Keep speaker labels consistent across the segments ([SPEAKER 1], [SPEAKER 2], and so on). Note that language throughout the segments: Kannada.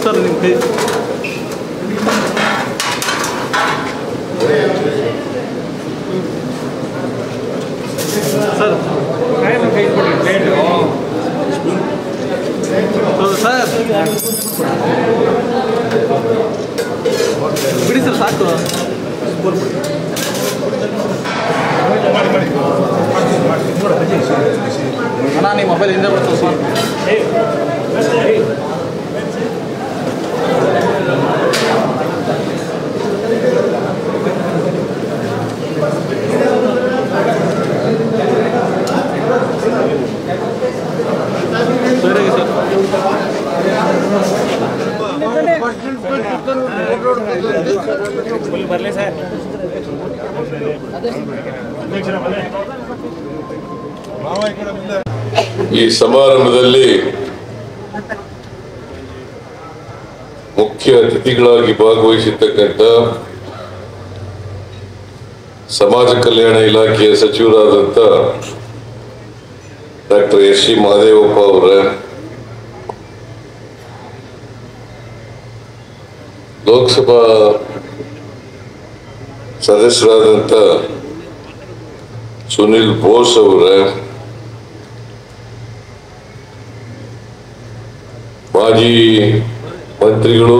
[SPEAKER 1] ಸರ್ ನಿಮ್ಮ ಕೈ ಸರ್ ಸರ್ ಬಿಡಿ ಸರ್ ಸಾಕು ಅಣ್ಣ ನಿಮ್ಮ ಮೊಬೈಲ್ ಹಿಂದೆ ಬರ್ತದೆ ಸರ್ ಸರಿ ಸರ್ ಬರಲಿ ಸರ್
[SPEAKER 2] ಈ ಸಮಾರಂಭದಲ್ಲಿ ಮುಖ್ಯ ಅತಿಥಿಗಳಾಗಿ ಭಾಗವಹಿಸಿರ್ತಕ್ಕಂಥ ಸಮಾಜ ಕಲ್ಯಾಣ ಇಲಾಖೆಯ ಸಚಿವರಾದಂಥ ಡಾಕ್ಟರ್ ಎಸ್ ಸಿ ಮಹದೇವಪ್ಪ ಅವರ, ಲೋಕಸಭಾ ಸದಸ್ಯರಾದಂಥ ಸುನಿಲ್ ಬೋಸ್ ಅವರ, ಮಾಜಿ ಮಂತ್ರಿಗಳು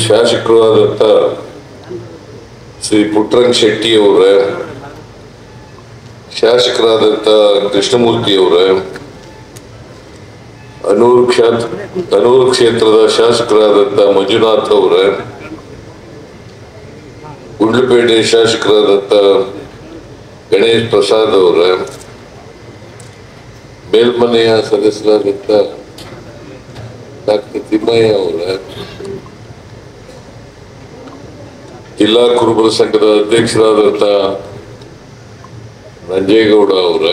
[SPEAKER 2] ಶಾಸಕರು ಆದಂಥ ಶ್ರೀ ಪುಟ್ಟರಂಗ ಶೆಟ್ಟಿ ಅವರ, ಶಾಸಕರಾದಂಥ ಕೃಷ್ಣಮೂರ್ತಿ ಅವರ, ಅನೂರು ಕ್ಷೇತ್ರದ ಶಾಸಕರಾದಂಥ ಮಂಜುನಾಥ್ ಅವರ, ಗುಂಡ್ಲುಪೇಟೆ ಶಾಸಕರಾದಂಥ ಗಣೇಶ್ ಪ್ರಸಾದ್ ಅವರ, ಮೇಲ್ಮನೆಯ ಸದಸ್ಯರಾದಂಥ ಡಾಕ್ಟರ್ ತಿಮ್ಮಯ್ಯ ಅವರ, ಜಿಲ್ಲಾ ಕುರುಬರ ಸಂಘದ ಅಧ್ಯಕ್ಷರಾದಂಥ ನಂಜೇಗೌಡ ಅವರ,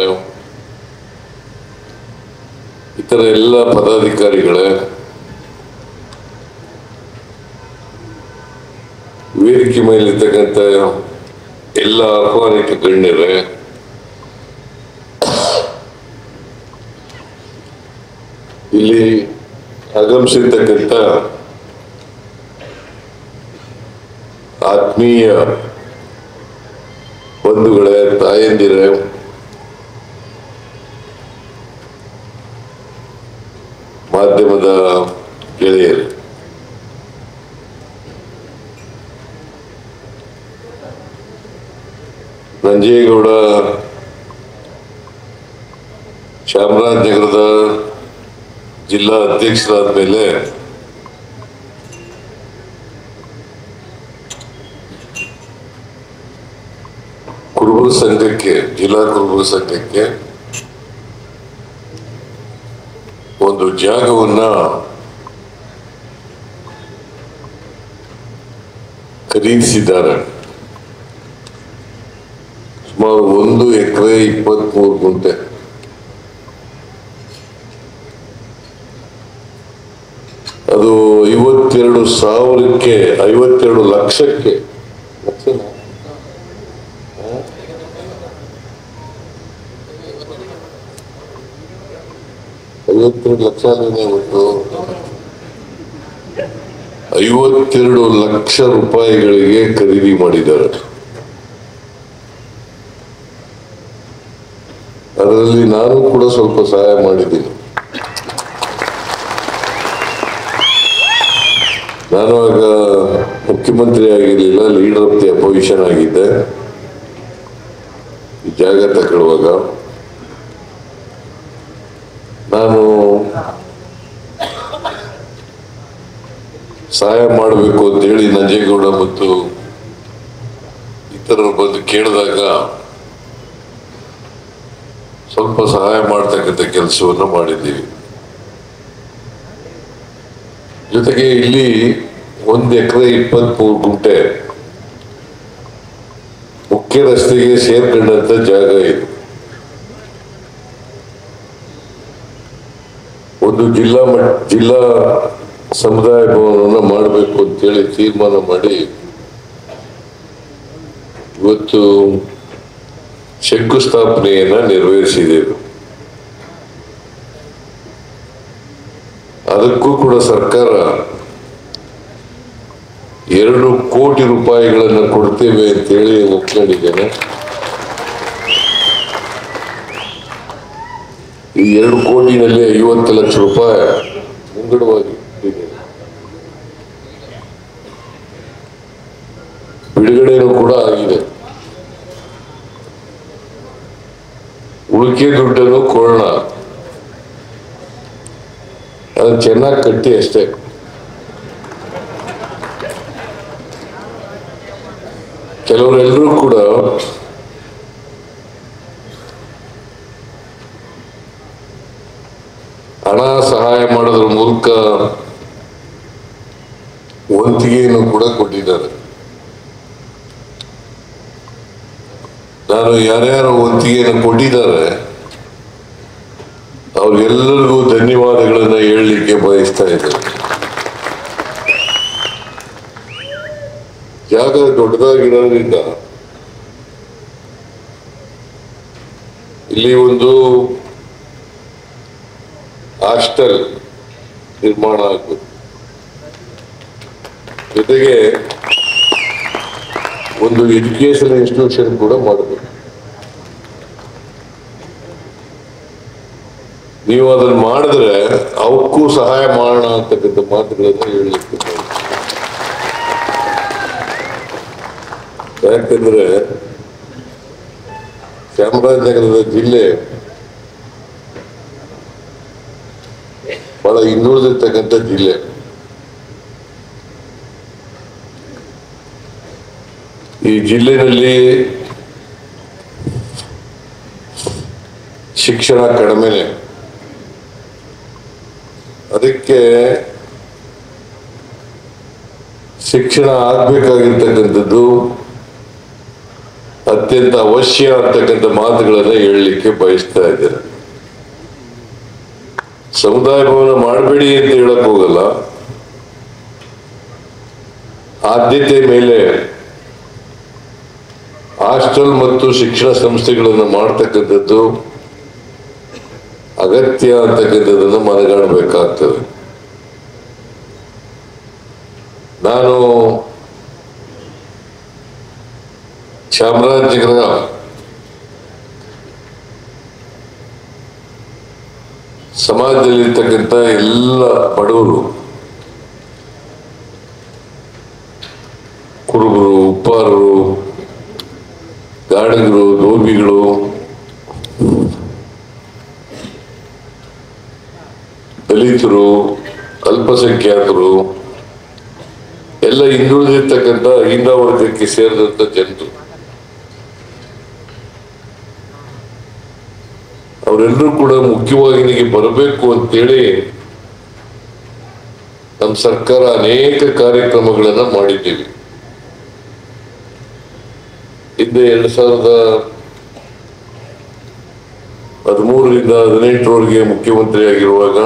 [SPEAKER 2] ಇತರ ಎಲ್ಲ ಪದಾಧಿಕಾರಿಗಳೇ, ವೇದಿಕೆ ಮೇಲಿರ್ತಕ್ಕಂಥ ಎಲ್ಲ ಆಹ್ವಾನಿತ ಗಣ್ಯರೇ, ಇಲ್ಲಿ ಆಗಮಿಸಿರ್ತಕ್ಕಂಥ ಆತ್ಮೀಯ ಬಂಧುಗಳೇ, ತಾಯಂದಿರೇ, ಮಾಧ್ಯಮದ ಗೆಳೆಯರು, ನಂಜೇಗೌಡ ಚಾಮರಾಜನಗರದ ಜಿಲ್ಲಾ ಅಧ್ಯಕ್ಷರಾದ ಮೇಲೆ ಕುರುಬರ ಸಂಘಕ್ಕೆ, ಜಿಲ್ಲಾ ಕುರುಬರ ಸಂಘಕ್ಕೆ ಒಂದು ಜಾಗವನ್ನ ಖರೀದಿಸಿದ್ದಾರೆ. ಸುಮಾರು 1 ಎಕರೆ 23 ಗುಂಟೆ. ಅದು 52,000ಕ್ಕೆ 52 ಲಕ್ಷಕ್ಕೆ 52 ಲಕ್ಷ ಒಟ್ಟು 52 ಲಕ್ಷ ರೂಪಾಯಿಗಳಿಗೆ ಖರೀದಿ ಮಾಡಿದ್ದಾರೆ. ಅದರಲ್ಲಿ ನಾನು ಕೂಡ ಸ್ವಲ್ಪ ಸಹಾಯ ಮಾಡಿದ್ದೀನಿ. ನಾನು ಆಗ ಮುಖ್ಯಮಂತ್ರಿ ಆಗಿರಲಿಲ್ಲ, ಲೀಡರ್ ಆಫ್ ದಿ ಅಪೋಸಿಷನ್ ಆಗಿದ್ದೆ. ಈ ಜಾಗ ತಗೊಳ್ಳುವಾಗ ನಾನು ಸಹಾಯ ಮಾಡಬೇಕು ಅಂತೇಳಿ ನಂಜೇಗೌಡ ಮತ್ತು ಇತರರು ಬಂದು ಕೇಳಿದಾಗ ಸ್ವಲ್ಪ ಸಹಾಯ ಮಾಡ್ತಕ್ಕಂಥ ಕೆಲಸವನ್ನು ಮಾಡಿದ್ದೀವಿ. ಜೊತೆಗೆ ಇಲ್ಲಿ 1 ಎಕರೆ 23 ಗುಂಟೆ ಮುಖ್ಯ ರಸ್ತೆಗೆ ಸೇರ್ಕೊಂಡಂತ ಜಾಗ ಇದು. ಒಂದು ಜಿಲ್ಲಾ ಸಮುದಾಯ ಭವನವನ್ನು ಮಾಡಬೇಕು ಅಂತೇಳಿ ತೀರ್ಮಾನ ಮಾಡಿ ಇವತ್ತು ಶಂಕುಸ್ಥಾಪನೆಯನ್ನ ನೆರವೇರಿಸಿದೆವು. ಅದಕ್ಕೂ ಕೂಡ ಸರ್ಕಾರ 2 ಕೋಟಿ ರೂಪಾಯಿಗಳನ್ನು ಕೊಡ್ತೇವೆ ಅಂತೇಳಿ ಒಪ್ಕೊಂಡಿದ್ದೇನೆ. ಈ 2 ಕೋಟಿನಲ್ಲಿ 50 ಲಕ್ಷ ರೂಪಾಯಿ ಮುಂಗಡವಾಗಿ ಬಿಡುಗಡೆನೂ ಕೂಡ ಆಗಿದೆ. ಉಳಿಕೆ ದುಡ್ಡನ್ನು ಕೊಡೋಣ, ಅದನ್ನು ಚೆನ್ನಾಗಿ ಕಟ್ಟಿ ಅಷ್ಟೇ. ಕೆಲವರೆಲ್ಲರೂ ಕೂಡ ಹಣ ಸಹಾಯ ಮಾಡೋದ್ರ ಮೂಲಕ ವಂತಿಗೆಯನ್ನು ಕೂಡ ಕೊಟ್ಟಿದ್ದಾರೆ. ನಾನು ಯಾರ್ಯಾರು ವಂತಿಗೆಯನ್ನು ಕೊಟ್ಟಿದ್ದಾರೆ ಅವ್ರಿಗೆಲ್ಲರಿಗೂ ಧನ್ಯವಾದಗಳನ್ನು ಹೇಳಲಿಕ್ಕೆ ಬಯಸ್ತಾ ಇದ್ದೇನೆ. ಜಾಗ ದೊಡ್ಡದಾಗಿರೋದ್ರಿಂದ ಇಲ್ಲಿ ಒಂದು ಹಾಸ್ಟೆಲ್ ನಿರ್ಮಾಣ ಆಗಬೇಕು, ಜೊತೆಗೆ ಒಂದು ಎಜುಕೇಶನ್ ಇನ್ಸ್ಟಿಟ್ಯೂಷನ್ ಕೂಡ ಮಾಡಬೇಕು. ನೀವು ಅದನ್ನು ಮಾಡಿದ್ರೆ ಅವಕ್ಕೂ ಸಹಾಯ ಮಾಡೋಣ ಅಂತಕ್ಕಂಥ ಮಾತುಗಳನ್ನು ಹೇಳಲಿಕ್ಕೆ. ಯಾಕಂದ್ರೆ ಚಾಮರಾಜನಗರದ ಜಿಲ್ಲೆ ಬಹಳ ಹಿಂದುಳಿದಿರ್ತಕ್ಕಂಥ ಜಿಲ್ಲೆ. ಈ ಜಿಲ್ಲೆಯಲ್ಲಿ ಶಿಕ್ಷಣ ಕಡಿಮೆನೆ. ಅದಕ್ಕೆ ಶಿಕ್ಷಣ ಆಗ್ಬೇಕಾಗಿರ್ತಕ್ಕಂಥದ್ದು ಅತ್ಯಂತ ಅವಶ್ಯ ಅಂತಕ್ಕಂಥ ಮಾತುಗಳನ್ನು ಹೇಳಲಿಕ್ಕೆ ಬಯಸ್ತಾ ಇದ್ದೇನೆ. ಸಮುದಾಯ ಭವನ ಮಾಡಬೇಡಿ ಅಂತ ಹೇಳಕ್ ಹೋಗಲ್ಲ. ಆದ್ಯತೆ ಮೇಲೆ ಹಾಸ್ಟೆಲ್ ಮತ್ತು ಶಿಕ್ಷಣ ಸಂಸ್ಥೆಗಳನ್ನು ಮಾಡ್ತಕ್ಕಂಥದ್ದು ಅಗತ್ಯ ಅಂತಕ್ಕಂಥದ್ದನ್ನು ಮನಗಾಣಬೇಕಾಗ್ತದೆ. ನಾನು ಚಾಮರಾಜನಗರ ಸಮಾಜದಲ್ಲಿರ್ತಕ್ಕಂಥ ಎಲ್ಲ ಬಡವರು, ಕುರುಬರು, ಉಪ್ಪಾರರು, ಗಾಣಿಗರು, ಧೋಬಿಗಳು, ದಲಿತರು, ಅಲ್ಪಸಂಖ್ಯಾತರು ಎಲ್ಲ ಹಿಂದುಳಿದಿರ್ತಕ್ಕಂಥ ಹಿಂದ ವರ್ಗಕ್ಕೆ ಸೇರಿದಂಥ ಜನರು, ಅವರೆಲ್ಲರೂ ಕೂಡ ಮುಖ್ಯವಾಹಿನಿಗೆ ಬರಬೇಕು ಅಂತೇಳಿ ನಮ್ಮ ಸರ್ಕಾರ ಅನೇಕ ಕಾರ್ಯಕ್ರಮಗಳನ್ನು ಮಾಡಿದ್ದೀವಿ. ಹಿಂದೆ 2013ರಿಂದ 2018ರವರೆಗೆ ಮುಖ್ಯಮಂತ್ರಿ ಆಗಿರುವಾಗ,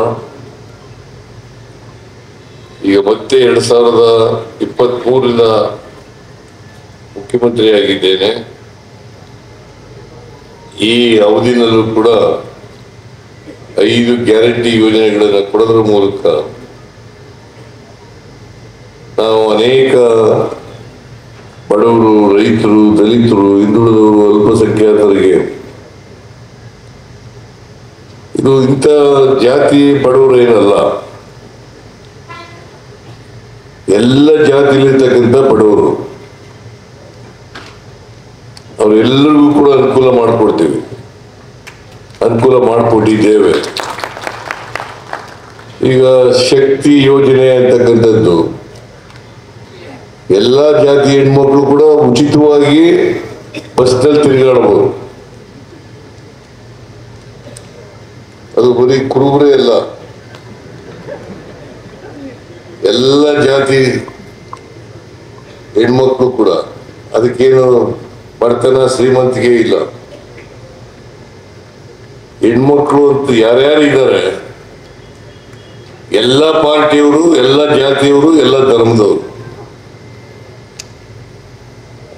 [SPEAKER 2] ಈಗ ಮತ್ತೆ 2023ರಿಂದ ಮುಖ್ಯಮಂತ್ರಿ ಆಗಿದ್ದೇನೆ. ಈ ಅವಧಿನಲ್ಲೂ ಕೂಡ 5 ಗ್ಯಾರಂಟಿ ಯೋಜನೆಗಳನ್ನು ಕೊಡೋದ್ರ ಮೂಲಕ ನಾವು ಅನೇಕ ಬಡವರು, ರೈತರು, ದಲಿತರು, ಹಿಂದುಳಿದವರು, ಅಲ್ಪಸಂಖ್ಯಾತರಿಗೆ, ಇದು ಇಂಥ ಜಾತಿ ಬಡವರು ಏನಲ್ಲ, ಎಲ್ಲ ಜಾತಿಯಲ್ಲಿರ್ತಕ್ಕಂಥ ಬಡವರು, ಅವರೆಲ್ಲರಿಗೂ ಕೂಡ ಅನುಕೂಲ ಮಾಡಿಕೊಡ್ತೀವಿ, ಅನುಕೂಲ ಮಾಡಿಕೊಟ್ಟಿದ್ದೇವೆ. ಈಗ ಶಕ್ತಿ ಯೋಜನೆ ಅಂತಕ್ಕಂಥದ್ದು ಎಲ್ಲ ಜಾತಿ ಹೆಣ್ಮಕ್ಳು ಕೂಡ ಉಚಿತವಾಗಿ ಬಸ್ನಲ್ಲಿ ತಿರುಗಾಡಬಹುದು. ಅದು ಬರೀ ಕುರುಬರೇ ಅಲ್ಲ, ಎಲ್ಲ ಜಾತಿ ಹೆಣ್ಮಕ್ಳು ಕೂಡ. ಅದಕ್ಕೇನು ಬಡತನ ಶ್ರೀಮಂತಿಗೆ ಇಲ್ಲ. ಹೆಣ್ಮಕ್ಳು ಅಂತ ಯಾರ್ಯಾರು ಇದ್ದಾರೆ, ಎಲ್ಲ ಪಾರ್ಟಿಯವರು, ಎಲ್ಲ ಜಾತಿಯವರು, ಎಲ್ಲ ಧರ್ಮದವರು,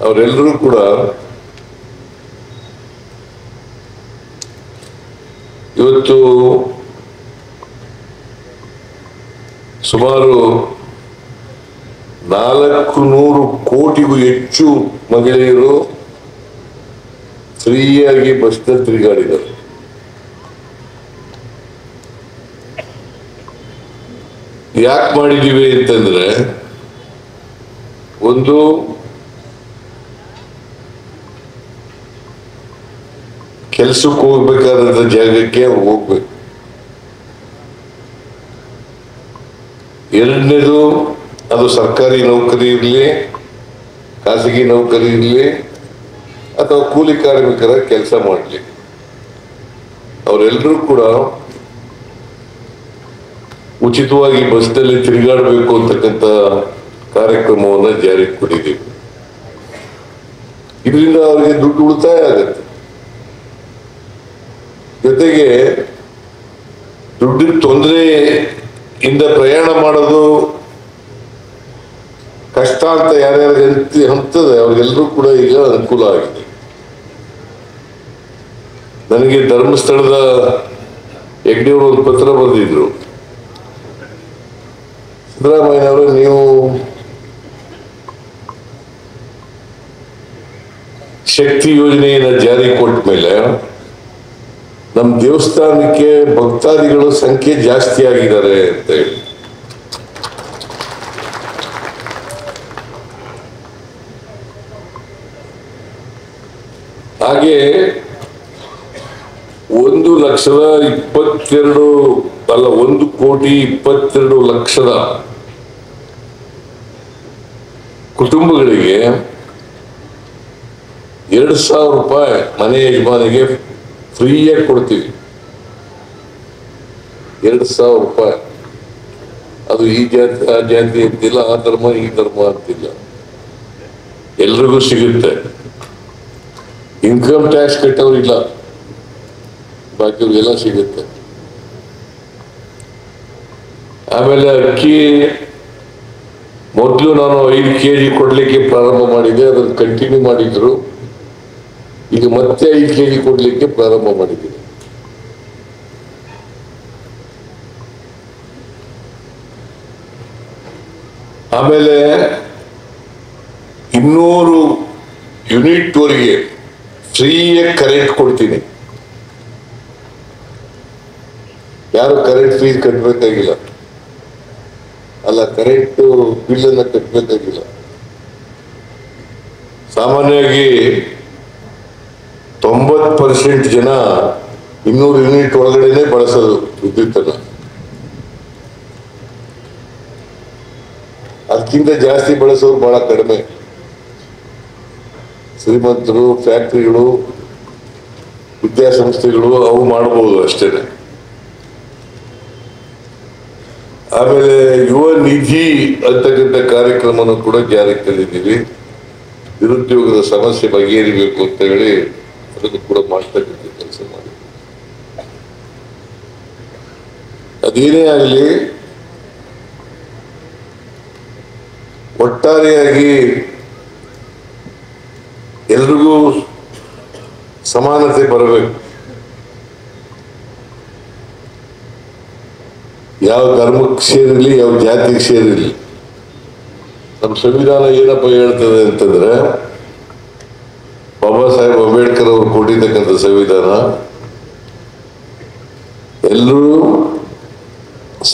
[SPEAKER 2] ಅವರೆಲ್ಲರೂ ಕೂಡ ಇವತ್ತು ಸುಮಾರು 400 ಕೋಟಿಗೂ ಹೆಚ್ಚು ಮಹಿಳೆಯರು ಫ್ರೀಯಾಗಿ ಬಸ್ನಲ್ಲಿ ತಿರುಗಾಡಿದ್ದಾರೆ. ಯಾಕೆ ಮಾಡಿದೀವಿ ಅಂತಂದ್ರೆ, ಒಂದು ಕೆಲಸಕ್ಕೆ ಹೋಗ್ಬೇಕಾದಂತ ಜಾಗಕ್ಕೆ ಅವ್ರು ಹೋಗ್ಬೇಕು. ಎರಡನೇದು, ಅದು ಸರ್ಕಾರಿ ನೌಕರಿ ಇರಲಿ, ಖಾಸಗಿ ನೌಕರಿ ಇರಲಿ, ಅಥವಾ ಕೂಲಿ ಕಾರ್ಮಿಕರ ಕೆಲಸ ಮಾಡಲಿ, ಅವರೆಲ್ಲರೂ ಕೂಡ ಉಚಿತವಾಗಿ ಬಸ್ನಲ್ಲಿ ತಿರುಗಾಡಬೇಕು ಅಂತಕ್ಕಂಥ ಕಾರ್ಯಕ್ರಮವನ್ನು ಜಾರಿಗೆ ಕೊಟ್ಟಿದ್ದೀವಿ. ಇದರಿಂದ ಅವರಿಗೆ ದುಡ್ಡು ಉಳಿತಾಯ ಆಗತ್ತೆ. ಜೊತೆಗೆ ದುಡ್ಡಿನ ತೊಂದರೆಯಿಂದ ಪ್ರಯಾಣ ಮಾಡೋದು ಕಷ್ಟ ಅಂತ ಯಾರ್ಯಾರಿಗೆ ಹಂತದೆ ಅವ್ರಿಗೆಲ್ಲರೂ ಕೂಡ ಈಗ ಅನುಕೂಲ ಆಗಿದೆ. ನನಗೆ ಧರ್ಮಸ್ಥಳದ ಹೆಗ್ಡೆಯವರು ಒಂದು ಪತ್ರ ಬರೆದಿದ್ರು, ಸಿದ್ದರಾಮಯ್ಯನವರು ನೀವು ಶಕ್ತಿ ಯೋಜನೆಯನ್ನು ಜಾರಿ ಕೊಟ್ಟ ಮೇಲೆ ನಮ್ಮ ದೇವಸ್ಥಾನಕ್ಕೆ ಭಕ್ತಾದಿಗಳ ಸಂಖ್ಯೆ ಜಾಸ್ತಿ ಆಗಿದ್ದಾರೆ ಅಂತ ಹೇಳಿ. ಹಾಗೆ 1,22,00,000 ಕುಟುಂಬಗಳಿಗೆ 2,000 ರೂಪಾಯಿ ಮನೆ ಯಜಮಾನಿಗೆ ಫ್ರೀಯಾಗಿ ಕೊಡ್ತೀವಿ. 2,000 ರೂಪಾಯಿ. ಅದು ಈ ಜಾತಿ ಆ ಜಾತಿ ಅಂತಿಲ್ಲ, ಆ ಧರ್ಮ ಈ ಧರ್ಮ ಅಂತಿಲ್ಲ, ಎಲ್ರಿಗೂ ಸಿಗುತ್ತೆ. ಇನ್ಕಮ್ ಟ್ಯಾಕ್ಸ್ ಕಟ್ಟೋರಿಲ್ಲ, ಬಾಕಿಯವ್ರಿಗೆಲ್ಲ ಸಿಗುತ್ತೆ. ಆಮೇಲೆ ಅಕ್ಕಿ ಮೊದಲು ನಾನು 5 kg ಕೊಡ್ಲಿಕ್ಕೆ ಪ್ರಾರಂಭ ಮಾಡಿದ್ದೆ, ಅದನ್ನು ಕಂಟಿನ್ಯೂ ಮಾಡಿದ್ರು. ಈಗ ಮತ್ತೆ 5 kg ಕೊಡ್ಲಿಕ್ಕೆ ಪ್ರಾರಂಭ ಮಾಡಿದ್ದೀನಿ. ಆಮೇಲೆ 200 ಯೂನಿಟ್ ವರೆಗೆ ಫ್ರೀಯಾಗಿ ಕರೆಂಟ್ ಕೊಡ್ತೀನಿ. ಯಾರು ಕರೆಂಟ್ ಫೀಸ್ ಕಟ್ಟಬೇಕಾಗಿಲ್ಲ, ಅಲ್ಲ ಕರೆಂಟ್ ಬಿಲ್ ಅನ್ನ ಕಟ್ಟಬೇಕಾಗಿಲ್ಲ. ಸಾಮಾನ್ಯವಾಗಿ 90% ಜನ 200 ಯೂನಿಟ್ ಒಳಗಡೆನೆ ಬಳಸೋದು ವಿದ್ಯುತ್ತನ್ನ. ಅದಕ್ಕಿಂತ ಜಾಸ್ತಿ ಬಳಸೋರು ಬಹಳ ಕಡಿಮೆ. ಶ್ರೀಮಂತರು, ಫ್ಯಾಕ್ಟ್ರಿಗಳು, ವಿದ್ಯಾಸಂಸ್ಥೆಗಳು ಅವು ಮಾಡಬಹುದು ಅಷ್ಟೇನೆ. ಆಮೇಲೆ ಯುವ ನಿಧಿ ಅಂತಕ್ಕಂಥ ಕಾರ್ಯಕ್ರಮವನ್ನು ಕೂಡ ಜಾರಿಗೆ ತಂದಿದ್ದೀವಿ. ನಿರುದ್ಯೋಗದ ಸಮಸ್ಯೆ ಬಗೆಹರಿಬೇಕು ಅಂತ ಹೇಳಿ ಅದನ್ನು ಕೂಡ ಮಾಡ್ತಕ್ಕಂಥ ಕೆಲಸ ಮಾಡಿ. ಅದೇನೇ ಆಗಲಿ, ಒಟ್ಟಾರೆಯಾಗಿ ಎಲ್ರಿಗೂ ಸಮಾನತೆ ಬರಬೇಕು. ಯಾವ ಧರ್ಮಕ್ಕೆ ಸೇರಿರಲಿ, ಯಾವ ಜಾತಿಗೆ ಸೇರಿರಲಿ. ನಮ್ಮ ಸಂವಿಧಾನ ಏನಪ್ಪ ಹೇಳ್ತದೆ ಅಂತಂದ್ರೆ, ಬಾಬಾ ಸಾಹೇಬ್ ಅಂಬೇಡ್ಕರ್ ಅವರು ಕೊಟ್ಟಿರ್ತಕ್ಕಂಥ ಸಂವಿಧಾನ ಎಲ್ಲರೂ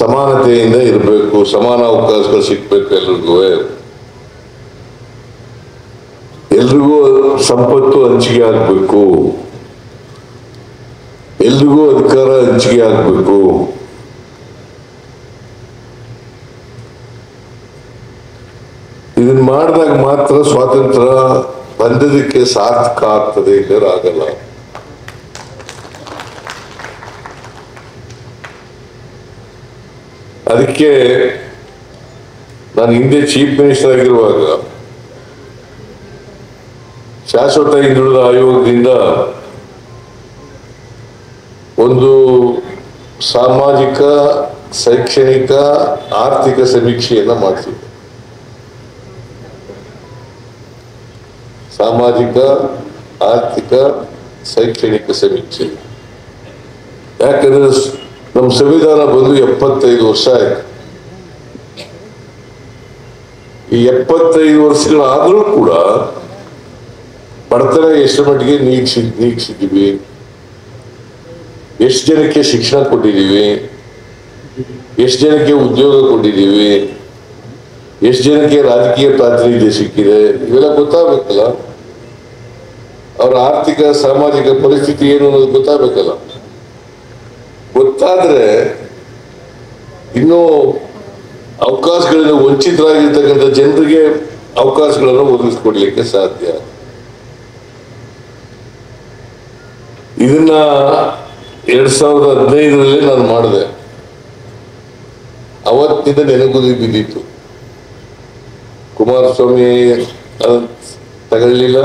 [SPEAKER 2] ಸಮಾನತೆಯಿಂದ ಇರಬೇಕು, ಸಮಾನ ಅವಕಾಶಗಳು ಸಿಗ್ಬೇಕು ಎಲ್ರಿಗೂ. ಎಲ್ರಿಗೂ ಸಂಪತ್ತು ಹಂಚಿಕೆ ಆಗ್ಬೇಕು, ಎಲ್ರಿಗೂ ಅಧಿಕಾರ ಹಂಚಿಕೆ ಆಗ್ಬೇಕು. ಇದನ್ನ ಮಾಡಿದಾಗ ಮಾತ್ರ ಸ್ವಾತಂತ್ರ್ಯ ಬಂದದಕ್ಕೆ ಸಾರ್ಥಕ ಆಗ್ತದೆ, ಇಲ್ಲರ ಆಗಲ್ಲ. ಅದಕ್ಕೆ ನಾನು ಹಿಂದೆ ಚೀಫ್ ಮಿನಿಸ್ಟರ್ ಆಗಿರುವಾಗ ಶಾಶ್ವತ ಹಿಂದುಳಿದ ಆಯೋಗದಿಂದ ಒಂದು ಸಾಮಾಜಿಕ, ಶೈಕ್ಷಣಿಕ, ಆರ್ಥಿಕ ಸಮೀಕ್ಷೆಯನ್ನ ಮಾಡಿಸಿದ್ದೆ. ಸಾಮಾಜಿಕ, ಆರ್ಥಿಕ, ಶೈಕ್ಷಣಿಕ ಸಮೀಕ್ಷೆ. ಯಾಕಂದ್ರೆ ನಮ್ಮ ಸಂವಿಧಾನ ಬಂದು 75 ವರ್ಷ ಆಯ್ತು. ಈ 75 ವರ್ಷಗಳಾದರೂ ಕೂಡ ಬಡತನ ಎಷ್ಟು ಮಟ್ಟಿಗೆ ನೀಗಿಸಿದ್ದೀವಿ, ಎಷ್ಟು ಜನಕ್ಕೆ ಶಿಕ್ಷಣ ಕೊಟ್ಟಿದ್ದೀವಿ, ಎಷ್ಟು ಜನಕ್ಕೆ ಉದ್ಯೋಗ ಕೊಟ್ಟಿದ್ದೀವಿ, ಎಷ್ಟು ಜನಕ್ಕೆ ರಾಜಕೀಯ ಪ್ರಾತಿನಿಧ್ಯ ಸಿಕ್ಕಿದೆ, ಇವೆಲ್ಲ ಗೊತ್ತಾಗಬೇಕಲ್ಲ. ಅವರ ಆರ್ಥಿಕ ಸಾಮಾಜಿಕ ಪರಿಸ್ಥಿತಿ ಏನು ಅನ್ನೋದು ಗೊತ್ತಾಗಬೇಕಲ್ಲ. ಗೊತ್ತಾದ್ರೆ ಇನ್ನೂ ಅವಕಾಶಗಳಿಂದ ವಂಚಿತರಾಗಿರ್ತಕ್ಕಂಥ ಜನರಿಗೆ ಅವಕಾಶಗಳನ್ನು ಒದಗಿಸ್ಕೊಡ್ಲಿಕ್ಕೆ ಸಾಧ್ಯ. ಇದನ್ನ 2015ರಲ್ಲಿ ನಾನು ಮಾಡಿದೆ. ಅವತ್ತಿನಿಂದ ನೆನಗುದಿ ಬಿದ್ದಿತ್ತು. ಕುಮಾರಸ್ವಾಮಿ ತಗೊಳ್ಳಿಲ್ಲ,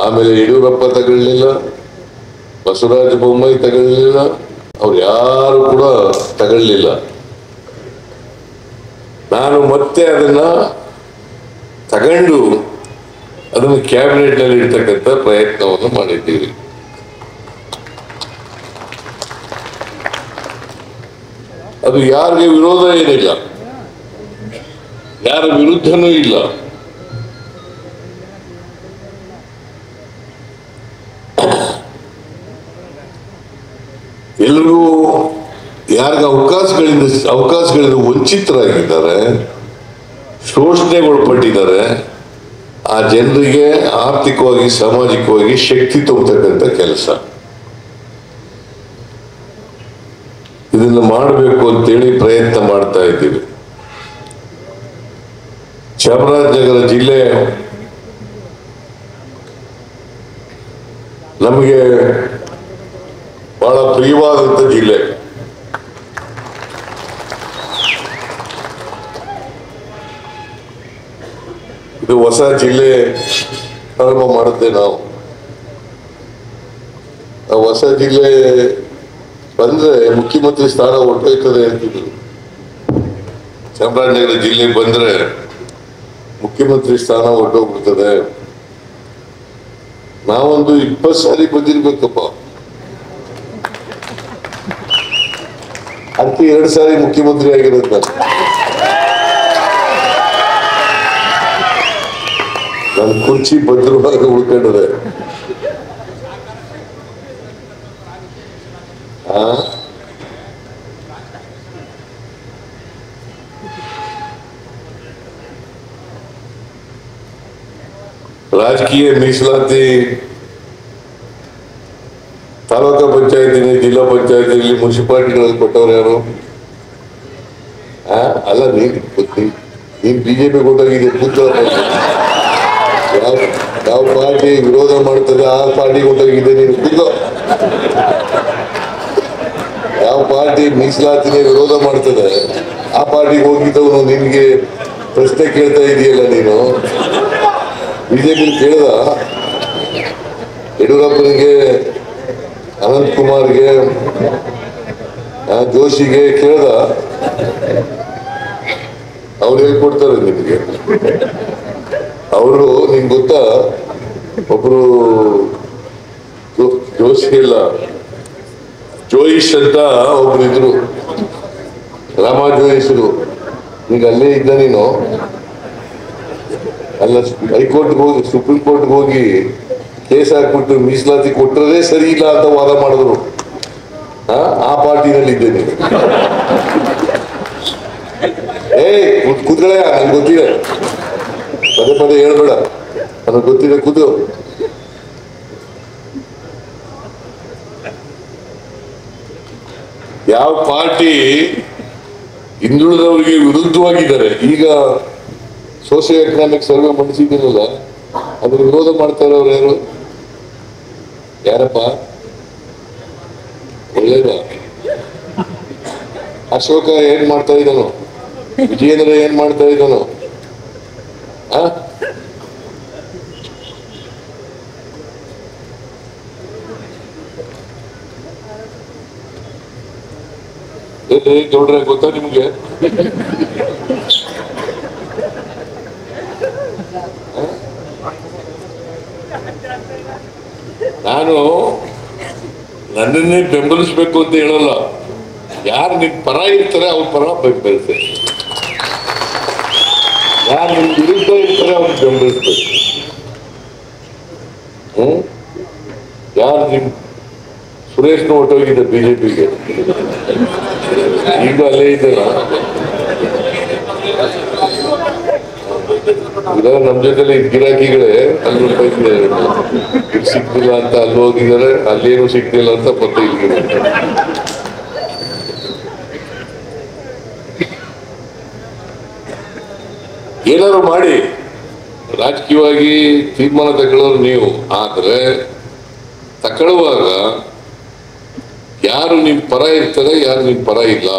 [SPEAKER 2] ಆಮೇಲೆ ಯಡಿಯೂರಪ್ಪ ತಗೊಳ್ಳಿಲ್ಲ, ಬಸವರಾಜ ಬೊಮ್ಮಾಯಿ ತಗೊಳ್ಳಿಲ್ಲ, ಅವ್ರು ಯಾರು ಕೂಡ ತಗೊಳ್ಳಿಲ್ಲ. ನಾನು ಮತ್ತೆ ಅದನ್ನ ತಗೊಂಡು ಅದನ್ನು ಕ್ಯಾಬಿನೆಟ್ ನಲ್ಲಿ ಇರ್ತಕ್ಕಂಥ ಪ್ರಯತ್ನವನ್ನು ಮಾಡಿದ್ದೀವಿ. ಅದು ಯಾರಿಗೆ ವಿರೋಧ ಏನಿಲ್ಲ, ಯಾರ ವಿರುದ್ಧನೂ ಇಲ್ಲ. ಎಲ್ಲರೂ ಯಾರಿಗೆ ಅವಕಾಶಗಳಿಂದ ವಂಚಿತರಾಗಿದ್ದಾರೆ, ಶೋಷಣೆಗೊಳಪಟ್ಟಿದ್ದಾರೆ, ಆ ಜನರಿಗೆ ಆರ್ಥಿಕವಾಗಿ ಸಾಮಾಜಿಕವಾಗಿ ಶಕ್ತಿ ತುಂಬತಕ್ಕಂಥ ಕೆಲಸ ಇದನ್ನು ಮಾಡಬೇಕು ಅಂತೇಳಿ ಪ್ರಯತ್ನ ಮಾಡ್ತಾ ಇದ್ದೀವಿ. ಚಾಮರಾಜನಗರ ಜಿಲ್ಲೆ ನಮಗೆ ಬಹಳ ಪ್ರಿಯವಾದಂಥ ಜಿಲ್ಲೆ. ಇದು ಹೊಸ ಜಿಲ್ಲೆ ಪ್ರಾರಂಭ ಮಾಡಿದ್ದೆ ನಾವು. ಆ ಹೊಸ ಜಿಲ್ಲೆ ಬಂದ್ರೆ ಮುಖ್ಯಮಂತ್ರಿ ಸ್ಥಾನ ಹೊರಟೋಯ್ತದೆ ಅಂತಿದ್ರು. ಚಾಮರಾಜನಗರ ಜಿಲ್ಲೆ ಬಂದ್ರೆ ಮುಖ್ಯಮಂತ್ರಿ ಸ್ಥಾನ ಹೊರಟೋಗ್ಬಿಡ್ತದೆ. ನಾವೊಂದು 20 ಸಾರಿ ಬಂದಿರ್ಬೇಕಪ್ಪ, ಅದಕ್ಕೆ 2 ಸಾರಿ ಮುಖ್ಯಮಂತ್ರಿ ಆಗಿರೋದು. ನನ್ನ ಕುರ್ಚಿ ಭದ್ರವಾಗಿ ಉಳ್ಕೊಂಡಿದೆ. ರಾಜಕೀಯ ಮೀಸಲಾತಿ ತಾಲೂಕಾ ಪಂಚಾಯತಿನ, ಜಿಲ್ಲಾ ಪಂಚಾಯತಿನಲ್ಲಿ, ಮುನ್ಸಿಪಾಲಿಟಿಗಳಲ್ಲಿ ಕೊಟ್ಟವ್ರು ಯಾರು? ಅಲ್ಲ, ನೀನ್ ಬಿಜೆಪಿ ಕೊಟ್ಟಾಗಿದೆ. ಯಾವ ಪಾರ್ಟಿ ವಿರೋಧ ಮಾಡ್ತದೆ ಆ ಪಾರ್ಟಿ ಕೊಟ್ಟಾಗಿದೆ. ನೀನು ಕೂತ್ಕೋ. ಯಾವ ಪಾರ್ಟಿ ಮೀಸಲಾತಿನೇ ವಿರೋಧ ಮಾಡ್ತದೆ ಆ ಪಾರ್ಟಿಗೆ ಹೋಗಿದ್ದವನು ನಿನ್ಗೆ ಪ್ರಶ್ನೆ ಕೇಳ್ತಾ ಇದೆಯಲ್ಲ ನೀನು. ಬಿಜೆಪಿ ಕೇಳ್ದ? ಯಡಿಯೂರಪ್ಪನಿಗೆ, ಅನಂತ್ ಕುಮಾರ್ಗೆ, ಜೋಶಿಗೆ ಕೇಳ್ದ? ಅವ್ರು ಹೇಳ್ಕೊಡ್ತಾರೆ ನಿಮ್ಗೆ. ಅವರು ನಿಮ್ಗೆ ಗೊತ್ತಾ, ಒಬ್ರು ಜೋಶಿ ಇಲ್ಲ, ಜೋಯಿಶ್ ಅಂತ ಒಬ್ರು ಇದ್ರು, ರಾಮ ಜೋಯಿಸರು. ಈಗ ಅಲ್ಲೇ ಇದ್ದ ನೀನು. ಅಲ್ಲ, ಹೈಕೋರ್ಟ್ಗೆ ಹೋಗಿ, ಸುಪ್ರೀಂ ಕೋರ್ಟ್ಗೆ ಹೋಗಿ ಕೇಸ್ ಹಾಕ್ಬಿಟ್ಟು ಮೀಸಲಾತಿ ಕೊಟ್ಟರದೇ ಸರಿ ಇಲ್ಲ ಅಂತ ವಾದ ಮಾಡಿದ್ರು. ಆ ಪಾರ್ಟಿನಲ್ಲಿ ಇದ್ದೆ ನೀನು. ಕೂತ್ಗಳೇ, ನನ್ಗೆ ಗೊತ್ತಿದೆ, ಪದೇ ಪದೇ ಹೇಳ್ಬೇಡ, ನನಗೆ ಗೊತ್ತಿದೆ, ಕೂತು. ಯಾವ ಪಾರ್ಟಿ ಹಿಂದುಳಿದವರಿಗೆ ವಿರುದ್ಧವಾಗಿದ್ದಾರೆ, ಈಗ ಸೋಷಿಯೋ ಎಕನಾಮಿಕ್ ಸರ್ವೆ ಮಾಡಿಸಿದ್ದೀನಲ್ಲ, ಅದ್ರ ವಿರೋಧ ಮಾಡ್ತಾ ಇರೋರು ಯಾರು? ಯಾರಪ್ಪ? ಒಳ್ಳೇದ? ಅಶೋಕ ಏನ್ ಮಾಡ್ತಾ ಇದ್ದಾನೋ? ವಿಜಯೇಂದ್ರ ಏನ್ ಮಾಡ್ತಾ ಇದ್ದಾನೋ? ಗೌಡ್ರೆ, ಗೊತ್ತಾ ನಿಮ್ಗೆ? ನಾನು ನನ್ನನ್ನೇ ಬೆಂಬಲಿಸ್ಬೇಕು ಅಂತ ಹೇಳಲ್ಲ. ಯಾರು ನಿನ್ ಪರ ಇರ್ತಾರೆ ಅವ್ರ ಪರ ಬೆಂಬಲಿಸ್ತೇನೆ. ಯಾರು ನಿಮ್ ವಿರುದ್ಧ ಇರ್ತಾರೆ ಅವ್ರಿಗೆ ಬೆಂಬಲಿಸ್ಬೇಕು. ಯಾರು ನಿಮ್ ಸುರೇಶ್ನ ಹೊಟ್ಟೋಗಿದೆ ಬಿಜೆಪಿಗೆ, ಈಗ ಅಲ್ಲೇ ಇದ್ದಾನ. ನಮ್ ಜೊತೆಲಿ ಗಿರಾಕಿಗಳೇ ಅಲ್ಲಿ ಇಲ್ಲಿ ಸಿಗ್ತಿಲ್ಲ ಅಂತ ಅಲ್ಲಿ ಹೋಗಿದ್ದಾರೆ, ಅಲ್ಲೇನು ಸಿಗ್ತಿಲ್ಲ ಅಂತ ಮತ್ತೆ ಇಲ್ಲಿ. ಏನಾದ್ರು ಮಾಡಿ ರಾಜಕೀಯವಾಗಿ ತೀರ್ಮಾನ ತಗೊಳ್ಳೋರು ನೀವು. ಆದ್ರೆ ತಗೊಳ್ಳುವಾಗ ಯಾರು ನಿಮ್ ಪರ ಇರ್ತಾರೆ, ಯಾರು ನಿಮ್ ಪರ ಇಲ್ಲ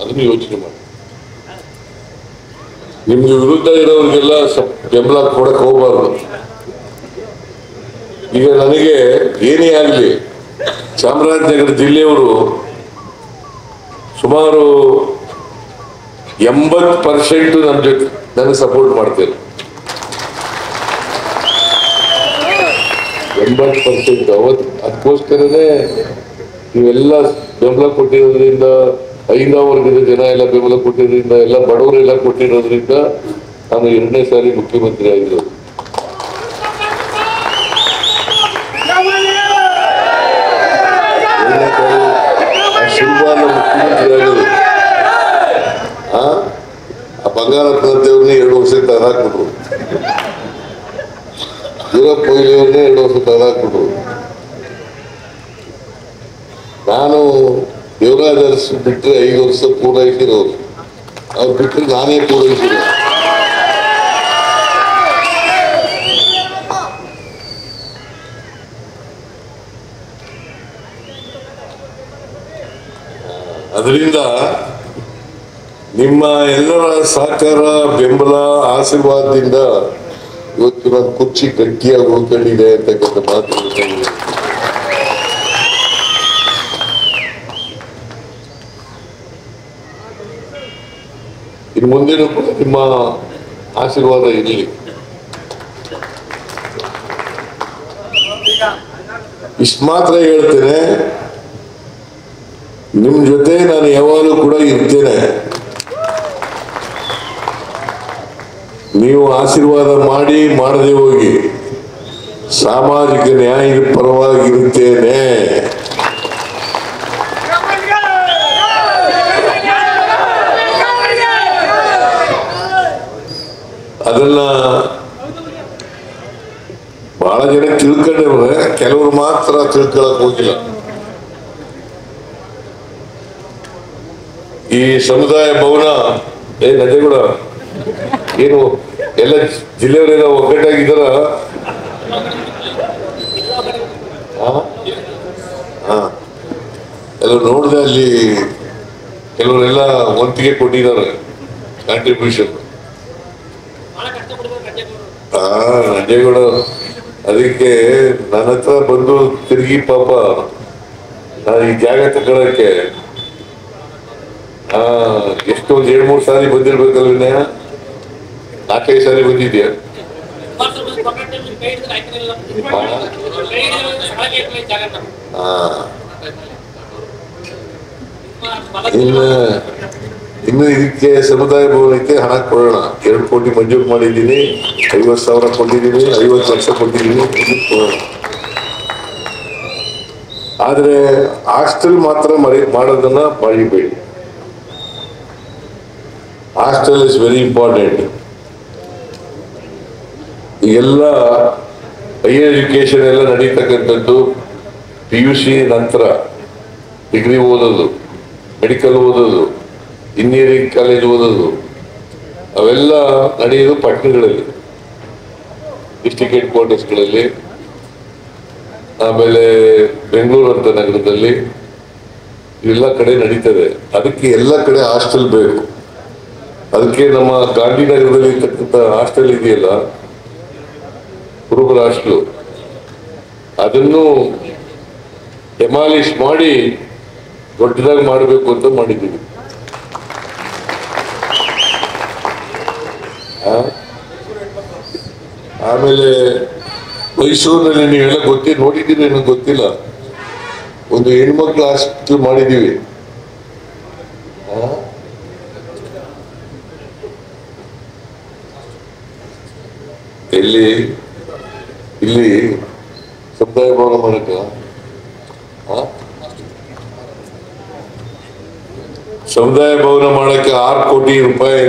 [SPEAKER 2] ಅದನ್ನು ಯೋಚನೆ ಮಾಡಿ. ನಿಮ್ಗೆ ವಿರುದ್ಧ ಇರೋರಿಗೆಲ್ಲ ಬೆಂಬಲ ಕೊಡಕ್ ಹೋಗ್ಬಾರ್ದು. ಈಗ ನನಗೆ ಏನೇ ಆಗಲಿ ಚಾಮರಾಜನಗರ ಜಿಲ್ಲೆಯವರು ಸುಮಾರು 80% ನಮ್ಮ ಜೊತೆ ನನಗೆ ಸಪೋರ್ಟ್ ಮಾಡ್ತಾರೆ. 80% ಅದಕ್ಕೋಸ್ಕರನೇ ನೀವೆಲ್ಲ ಬೆಂಬಲ ಕೊಟ್ಟಿರೋದ್ರಿಂದ, ಐದಾ ವರ್ಗದ ಜನ ಎಲ್ಲ ಬೆಂಬಲ ಕೊಟ್ಟಿರೋದ್ರಿಂದ, ಎಲ್ಲ ಬಡವರೆಲ್ಲ ಕೊಟ್ಟಿರೋದ್ರಿಂದ ನಾನು 2ನೇ ಸಾರಿ ಮುಖ್ಯಮಂತ್ರಿ ಆಗಿರೋದು. ಮುಖ್ಯಮಂತ್ರಿ ಆಗೋದು. ಆ ಬಂಗಾರಪ್ಪನವ್ರನ್ನೇ 2 ವರ್ಷ ತಗದಾಕ್ಬಿಟ್ರು, ವೀರಪ್ಪ ಮೊಯ್ಲಿಯವ್ರನ್ನೇ 2 ವರ್ಷ ತಗದಾಕ್ಬಿಟ್ರು. ನಾನು ದೇವರಾಜ ಅರಸು ಬಿಟ್ಟರೆ 5 ವರ್ಷ ಪೂರೈಸಿರೋರು, ಅವ್ರು ಬಿಟ್ಟರೆ ನಾನೇ ಪೂರೈಸಿರೋ. ಅದರಿಂದ ನಿಮ್ಮ ಎಲ್ಲರ ಸಹಕಾರ, ಬೆಂಬಲ, ಆಶೀರ್ವಾದದಿಂದ ಇವತ್ತು ನನ್ನ ಕುರ್ಚಿ ಗಟ್ಟಿಯಾಗಿ ಉಳ್ಕೊಂಡಿದೆ ಅಂತಕ್ಕಂಥ ಮಾತು. ಇನ್ನು ಮುಂದಿನ ಕೂಡ ನಿಮ್ಮ ಆಶೀರ್ವಾದ ಇರಲಿ. ಇಷ್ಟು ಮಾತ್ರ ಹೇಳ್ತೇನೆ, ನಿಮ್ ಜೊತೆ ನಾನು ಯಾವಾಗಲೂ ಕೂಡ ಇರ್ತೇನೆ. ನೀವು ಆಶೀರ್ವಾದ ಮಾಡಿ ಮಾಡದೆ ಹೋಗಿ, ಸಾಮಾಜಿಕ ನ್ಯಾಯದ ಪರವಾಗಿರುತ್ತೇನೆ. ಅದನ್ನ ಬಹಳ ಜನ ತಿಳ್ಕೊಂಡವ್ರೆ, ಕೆಲವರು ಮಾತ್ರ ತಿಳ್ಕೊಳಕ್ ಹೋಗಿಲ್ಲ. ಈ ಸಮುದಾಯ ಭವನ ನಂಜೇಗೌಡ ಏನು ಎಲ್ಲ ಜಿಲ್ಲೆಯವರೆಲ್ಲ ಒಗ್ಗಟ್ಟಾಗಿದ್ದಾರ? ಎಲ್ಲ ನೋಡಿದೆ, ಅಲ್ಲಿ ಕೆಲವರೆಲ್ಲ ಒಟ್ಟಿಗೆ ಕೊಟ್ಟಿದ್ದಾರೆ ಕಾಂಟ್ರಿಬ್ಯೂಷನ್. ನಂಜೇಗೌಡ ಅದಕ್ಕೆ ನನ್ನ ಹತ್ರ ಬಂದು ತಿರುಗಿ ಪಾಪ ನಾನು ಈ ಜಾಗ ತಗೊಳಕ್ಕೆ ಎಷ್ಟೊಂದು 2-3 ಸಾರಿ ಬಂದಿರ್ಬೇಕಲ್ಲ ವಿನಯ, 4-5 ಸಾರಿ ಬಂದಿದ್ಯಾ? ಇನ್ನು ಇದಕ್ಕೆ ಸಮುದಾಯ ಭವನಕ್ಕೆ ಹಣ ಕೊಡೋಣ. 2 ಕೋಟಿ ಮಂಜೂರು ಮಾಡಿದ್ದೀನಿ, 50,000 ಕೊಟ್ಟಿದ್ದೀನಿ, 50 ಲಕ್ಷ ಕೊಟ್ಟಿದ್ದೀನಿ, ಕೊಡೋಣ. ಆದ್ರೆ ಹಾಸ್ಟೆಲ್ ಮಾತ್ರ ಮಾಡೋದನ್ನ ಮರಿಬೇಡಿ. Hostel is very important. ಈಗೆಲ್ಲ ಹೈಯರ್ ಎಜುಕೇಶನ್ ಎಲ್ಲ ನಡೀತಕ್ಕಂಥದ್ದು PUC ನಂತರ ಡಿಗ್ರಿ ಓದೋದು, ಮೆಡಿಕಲ್ ಓದೋದು, ಇಂಜಿನಿಯರಿಂಗ್ ಕಾಲೇಜ್ ಓದೋದು, ಅವೆಲ್ಲ ನಡೆಯೋದು ಪಟ್ಟಣಗಳಲ್ಲಿ, ಡಿಸ್ಟ್ರಿಕ್ಟ್ ಹೆಡ್ ಕ್ವಾರ್ಟರ್ಸ್ಗಳಲ್ಲಿ, ಆಮೇಲೆ ಬೆಂಗಳೂರು ಅಂತ ನಗರದಲ್ಲಿ ಇವೆಲ್ಲ ಕಡೆ ನಡೀತದೆ. ಅದಕ್ಕೆ ಎಲ್ಲ ಕಡೆ ಹಾಸ್ಟೆಲ್ ಬೇಕು. ಅದಕ್ಕೆ ನಮ್ಮ ಗಾಂಧಿನಗರದಲ್ಲಿ ಇರ್ತಕ್ಕಂಥ ಹಾಸ್ಟೆಲ್ ಇದೆಯಲ್ಲ, ಕುರುಬರ ಹಾಸ್ಟೆಲ್, ಅದನ್ನು ಡೆಮಾಲಿಷ್ ಮಾಡಿ ದೊಡ್ಡದಾಗಿ ಮಾಡಬೇಕು ಅಂತ ಮಾಡಿದ್ದೀವಿ. ಆಮೇಲೆ ಮೈಸೂರಿನಲ್ಲಿ ನೀವೆಲ್ಲ ನೋಡಿದ್ದೀರಿ ನನಗೆ ಗೊತ್ತಿಲ್ಲ, ಒಂದು ಹೆಣ್ಮಕ್ಳು ಹಾಸ್ಟೆಲ್ ಮಾಡಿದ್ದೀವಿ. ಎಲ್ಲಿ ಇಲ್ಲಿ ಸಮುದಾಯ ಭವನ ಮಾಡಕ ಸಮುದಾಯ ಭವನ ಮಾಡಕ್ಕೆ 6 ಕೋಟಿ ರೂಪಾಯಿ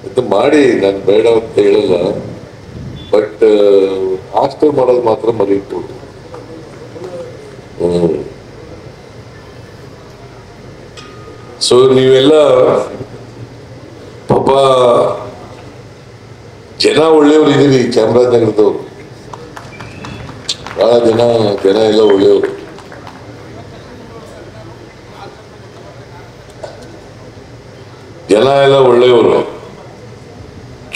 [SPEAKER 2] ಅಂತ ಮಾಡಿ ನಾನು ಬೇಡ ಅಂತ ಹೇಳಲ್ಲ. ಬಟ್ ಹಾಸ್ಟೆಲ್ ಮಾಡೋದು ಮಾತ್ರ ಮರೀತು. ಸೊ ನೀವೆಲ್ಲ ಪಾಪ ಜನ ಒಳ್ಳೆಯವರು ಇದ್ದೀರಿ, ಚಾಮರಾಜನಗರದವರು ಬಹಳ ಜನ ಎಲ್ಲ ಒಳ್ಳೆಯವರು. ಜನ ಎಲ್ಲ ಒಳ್ಳೆಯವರು,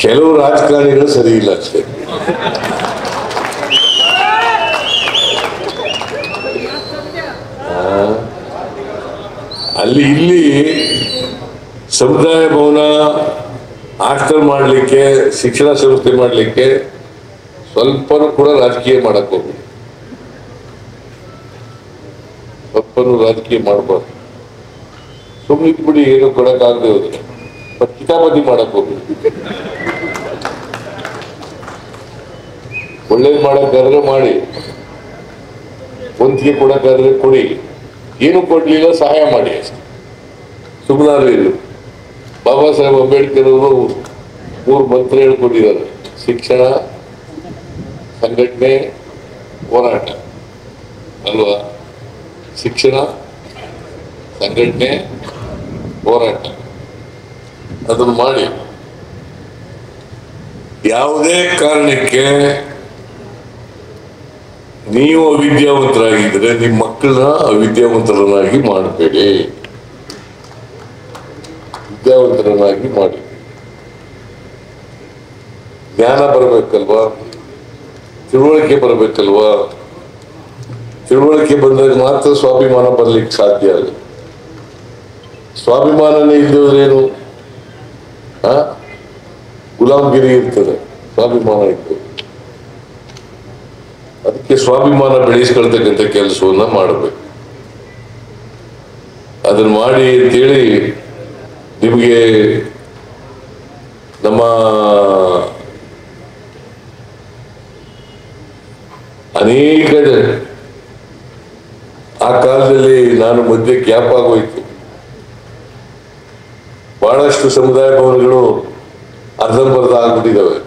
[SPEAKER 2] ಕೆಲವು ರಾಜಕಾರಣಿಗಳು ಸರಿ ಇಲ್ಲ ಅಷ್ಟೇ. ಇಲ್ಲಿ ಸಮುದಾಯ ಭವನ ಹಾಸ್ಟೆಲ್ ಮಾಡಲಿಕ್ಕೆ, ಶಿಕ್ಷಣ ಸಂಸ್ಥೆ ಮಾಡಲಿಕ್ಕೆ ಸ್ವಲ್ಪನೂ ಕೂಡ ರಾಜಕೀಯ ಮಾಡಕ್ ಹೋಗ್ಬೇಕು. ಸ್ವಲ್ಪನೂ ರಾಜಕೀಯ ಮಾಡಬಾರ್ದು. ಸುಮ್ಮನೆ ಬಿಡಿ, ಏನು ಕೊಡಕ್ಕಾಗದೆ ಹೋದ್ರೆ ಬಟ್ ಕಿತಾಪತಿ ಮಾಡಕ್ ಹೋಗ್ಬೇಕು. ಒಳ್ಳೇದು ಮಾಡಕ್ಕಾದ್ರೆ ಮಾಡಿ, ಒಂದಿಗೆ ಕೊಡಕ್ಕಾದ್ರೆ ಕೊಡಿ, ಏನು ಕೊಡ್ಲಿಲ್ಲ ಸಹಾಯ ಮಾಡಿ ಅಷ್ಟೇ. ಸುಮ್ಮನಾರು ಇಲ್ಲ. ಬಾಬಾ ಸಾಹೇಬ್ ಅಂಬೇಡ್ಕರ್ ಅವರು 3 ಮಂತ್ರ ಹೇಳ್ಕೊಟ್ಟಿದ್ದಾರೆ: ಶಿಕ್ಷಣ, ಸಂಘಟನೆ, ಹೋರಾಟ ಅಲ್ವಾ? ಶಿಕ್ಷಣ, ಸಂಘಟನೆ, ಹೋರಾಟ ಅದನ್ನು ಮಾಡಿ. ಯಾವುದೇ ಕಾರಣಕ್ಕೆ ನೀವು ಅವಿದ್ಯಾವಂತರಾಗಿದ್ರೆ ನಿಮ್ಮ ಮಕ್ಕಳನ್ನ ಅವಿದ್ಯಾವಂತರನ್ನಾಗಿ ಮಾಡಬೇಡಿ, ವಿದ್ಯಾವಂತರನ್ನಾಗಿ ಮಾಡಿ. ಜ್ಞಾನ ಬರಬೇಕಲ್ವಾ, ತಿಳುವಳಿಕೆ ಬರಬೇಕಲ್ವಾ? ತಿಳುವಳಿಕೆ ಬಂದಾಗ ಮಾತ್ರ ಸ್ವಾಭಿಮಾನ ಬರ್ಲಿಕ್ಕೆ ಸಾಧ್ಯ ಆಗುತ್ತೆ. ಸ್ವಾಭಿಮಾನನೇ ಇಲ್ಲದೇನು ಗುಲಾಮಗಿರಿ ಇರ್ತದೆ, ಸ್ವಾಭಿಮಾನ ಇರ್ತದೆ. ಅದಕ್ಕೆ ಸ್ವಾಭಿಮಾನ ಬೆಳೆಸ್ಕೊಳ್ತಕ್ಕಂಥ ಕೆಲಸವನ್ನ ಮಾಡಬೇಕು. ಅದನ್ನ ಮಾಡಿ ಅಂತೇಳಿ ನಿಮಗೆ ನಮ್ಮ ಅನೇಕ ಆ ಕಾಲದಲ್ಲಿ ನಾನು ಮಧ್ಯೆ ಗ್ಯಾಪ್ ಆಗೋಯ್ತು. ಬಹಳಷ್ಟು ಸಮುದಾಯ ಭವನಗಳು ಅರ್ಧಂಬರ್ಧ ಆಗ್ಬಿಟ್ಟಿದ್ದಾವೆ.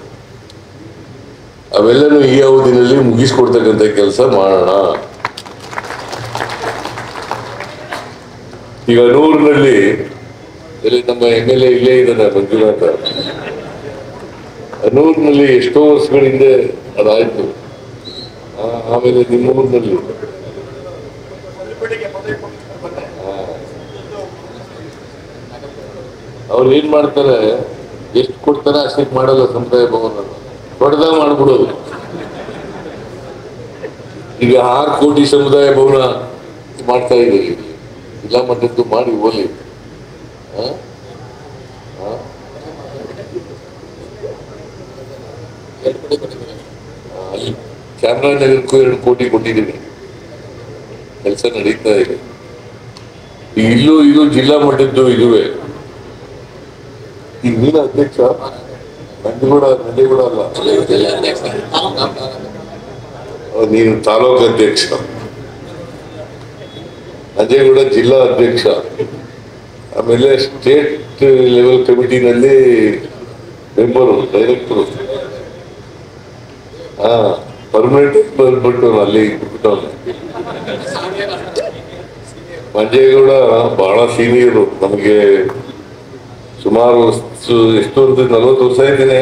[SPEAKER 2] ಅವೆಲ್ಲನೂ ಈ ಅವಧಿನಲ್ಲಿ ಮುಗಿಸ್ಕೊಡ್ತಕ್ಕಂಥ ಕೆಲಸ ಮಾಡೋಣ. ಈಗ ಅನೂರಿನಲ್ಲಿ ನಮ್ಮ MLA ಇಲ್ಲೇ ಇದ್ದಾನೆ, ಮಂಜುನಾಥ. ಅನೂರಿನಲ್ಲಿ ಎಷ್ಟೋ ವರ್ಷಗಳ ಹಿಂದೆ ಅದಾಯ್ತು. ಆಮೇಲೆ ನಿಮ್ಮೂರಿನಲ್ಲಿ ಅವ್ರು ಏನ್ ಮಾಡ್ತಾರೆ, ಎಷ್ಟು ಕೊಡ್ತಾರೆ ಅಷ್ಟಕ್ಕೆ ಮಾಡಲ್ಲ ಸಮುದಾಯ ಭವನ, ದೊಡ್ಡದಾಗ ಮಾಡ್ಬಿಡೋದು. ಈಗ 6 ಕೋಟಿ ಸಮುದಾಯ ಭವನ ಮಾಡ್ತಾ ಇದ್ದೀವಿ, ಜಿಲ್ಲಾ ಮಟ್ಟದ್ದು ಮಾಡಿ ಹೋಗ್ಲಿ. ಅಲ್ಲಿ ಚಾಮರಾಜನಗರಕ್ಕೂ 2 ಕೋಟಿ ಕೊಟ್ಟಿದ್ದೀನಿ, ಕೆಲಸ ನಡೀತಾ ಇದೆ. ಇಲ್ಲೂ ಇದು ಜಿಲ್ಲಾ ಮಟ್ಟದ್ದು ಇದುವೆ. ಈಗ ನೀನು ಅಧ್ಯಕ್ಷ, ನಂಜೇಗೌಡ ಅಲ್ಲ, ನೀನು ತಾಲೂಕು ಅಧ್ಯಕ್ಷ, ನಂಜೇಗೌಡ ಜಿಲ್ಲಾ ಅಧ್ಯಕ್ಷ, ಆಮೇಲೆ ಸ್ಟೇಟ್ ಲೆವೆಲ್ ಕಮಿಟಿನಲ್ಲಿ ಮೆಂಬರು, ಡೈರೆಕ್ಟರು. ಪರ್ಮನೆಂಟ್ ಬಂದ್ಬಿಟ್ಟು ಅಲ್ಲಿ ಬಿಟ್ಬಿಟ್ಟವನು. ಮಂಜೇಗೌಡ ಬಹಳ ಸೀನಿಯರು, ನಮಗೆ ಸುಮಾರು ಎಷ್ಟು ವರ್ಷ, 40 ವರ್ಷ ಇದ್ದೇನೆ.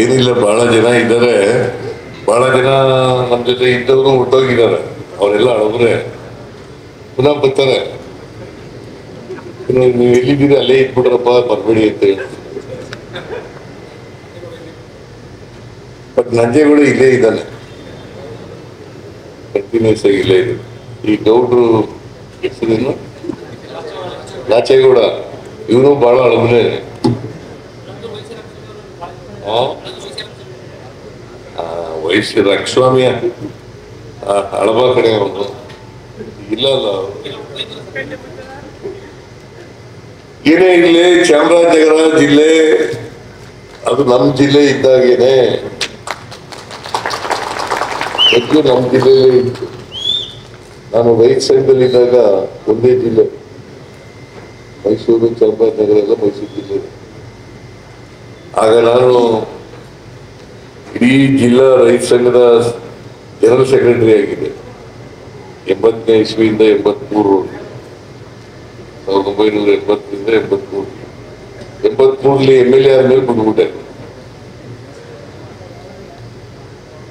[SPEAKER 2] ಏನಿಲ್ಲ, ಬಹಳ ಜನ ಇದ್ದಾರೆ. ಬಹಳ ಜನ ನಮ್ಮ ಜೊತೆ ಇದ್ದವರು ಹೊರಟೋಗಿದ್ದಾರೆ. ಅವರೆಲ್ಲ ಹಳಬ್ರೆ, ಪುನಃ ಬರ್ತಾರೆ. ನೀವು ಎಲ್ಲಿದ್ದೀರಿ ಅಲ್ಲೇ ಇಟ್ಬಿಡ್ರಪ್ಪ, ಬರ್ಬೇಡಿ ಅಂತ ಹೇಳಿ. ಬಟ್ ನಂಜೇಗೌಡ ಇಲ್ಲೇ ಇದ್ದಾನೆ, ಕಂಟಿನ್ಯೂಸ್ ಆಗಿ ಇಲ್ಲೇ ಇದೆ. ಈ ಗೌಡ್ರು ಹೆಸರೇನು, ಲಾಚೇಗೌಡ, ಇವನು ಬಹಳ ಹಳಬ್ರೆ. ವಯಸ್ಸು ರಕ್ಷಸ್ವಾಮಿಯ ಹಳಬ ಕಡೆ ಅವನು ಇಲ್ಲ ಅಲ್ಲ. ಏನೇ ಇರ್ಲಿ, ಚಾಮರಾಜನಗರ ಜಿಲ್ಲೆ ಅದು ನಮ್ಮ ಜಿಲ್ಲೆ ಇದ್ದಾಗೇನೆ ಮೊದಲು ನಮ್ಮ ಜಿಲ್ಲೆಯಲ್ಲೇ ಇತ್ತು. ನಾನು ರೈತ ಸಂಘದಲ್ಲಿದ್ದಾಗ ಒಂದೇ ಜಿಲ್ಲೆ, ಮೈಸೂರು, ಚಾಮರಾಜನಗರ ಎಲ್ಲ ಮೈಸೂರು ಜಿಲ್ಲೆ. ಆಗ ನಾನು ಇಡೀ ಜಿಲ್ಲಾ ರೈತ ಸಂಘದ ಜನರಲ್ ಸೆಕ್ರೆಟರಿ ಆಗಿದೆ 80ನೇ ಇಸ್ವಿಯಿಂದ 83, 1980ರಿಂದ 83ರಲ್ಲಿ MLA ಆದ್ಮೇಲೆ ಬಿಟ್ಬಿಟ್ಟೆ.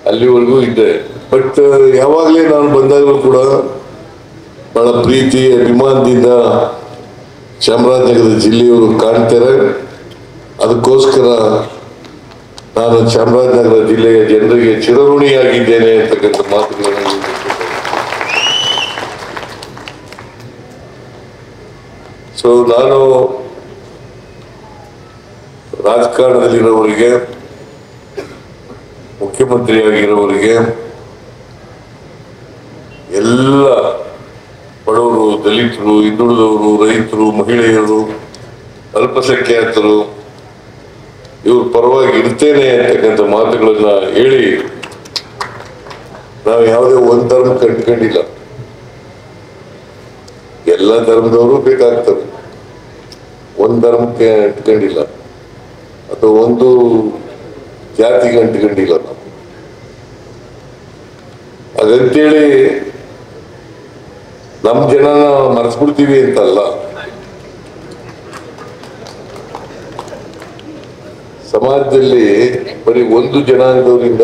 [SPEAKER 2] ಅಲ್ಲಿವರೆಗೂ ಇದ್ದೆ. ಬಟ್ ಯಾವಾಗಲೇ ನಾನು ಬಂದಾಗಲೂ ಕೂಡ ಬಹಳ ಪ್ರೀತಿ ಅಭಿಮಾನದಿಂದ ಚಾಮರಾಜನಗರ ಜಿಲ್ಲೆಯವರು ಕಾಣ್ತಾರೆ. ಅದಕ್ಕೋಸ್ಕರ ನಾನು ಚಾಮರಾಜನಗರ ಜಿಲ್ಲೆಯ ಜನರಿಗೆ ಚಿರಋಣಿಯಾಗಿದ್ದೇನೆ ಅಂತಕ್ಕಂಥ ಮಾತುಗಳನ್ನು. ಸೊ ನಾನು ರಾಜಕಾರಣದಲ್ಲಿರೋವರಿಗೆ, ಮುಖ್ಯಮಂತ್ರಿಯಾಗಿರೋವರಿಗೆ ಎಲ್ಲ ಬಡವರು, ದಲಿತರು, ಹಿಂದುಳಿದವರು, ರೈತರು, ಮಹಿಳೆಯರು, ಅಲ್ಪಸಂಖ್ಯಾತರು ಇವ್ರ ಪರವಾಗಿ ಇರ್ತೇನೆ ಅಂತಕ್ಕಂಥ ಮಾತುಗಳನ್ನ ಹೇಳಿ ನಾವು ಯಾವುದೇ ಒಂದು ಧರ್ಮ ಕಂಡುಕೊಂಡಿಲ್ಲ. ಎಲ್ಲ ಧರ್ಮದವರು ಬೇಕಾಗ್ತದೆ, ಒಂದು ಧರ್ಮಕ್ಕೆ ಅಂಟ್ಕೊಂಡಿಲ್ಲ ಅಥವಾ ಒಂದು ಜಾತಿಗೆ ಅಂಟ್ಕೊಂಡಿಲ್ಲ ನಾವು. ಅದಂತೇಳಿ ನಮ್ಮ ಜನನ ಮರೆಸ್ಬಿಡ್ತೀವಿ ಅಂತಲ್ಲ. ಸಮಾಜದಲ್ಲಿ ಬರೀ ಒಂದು ಜನಾಂಗದವರಿಂದ,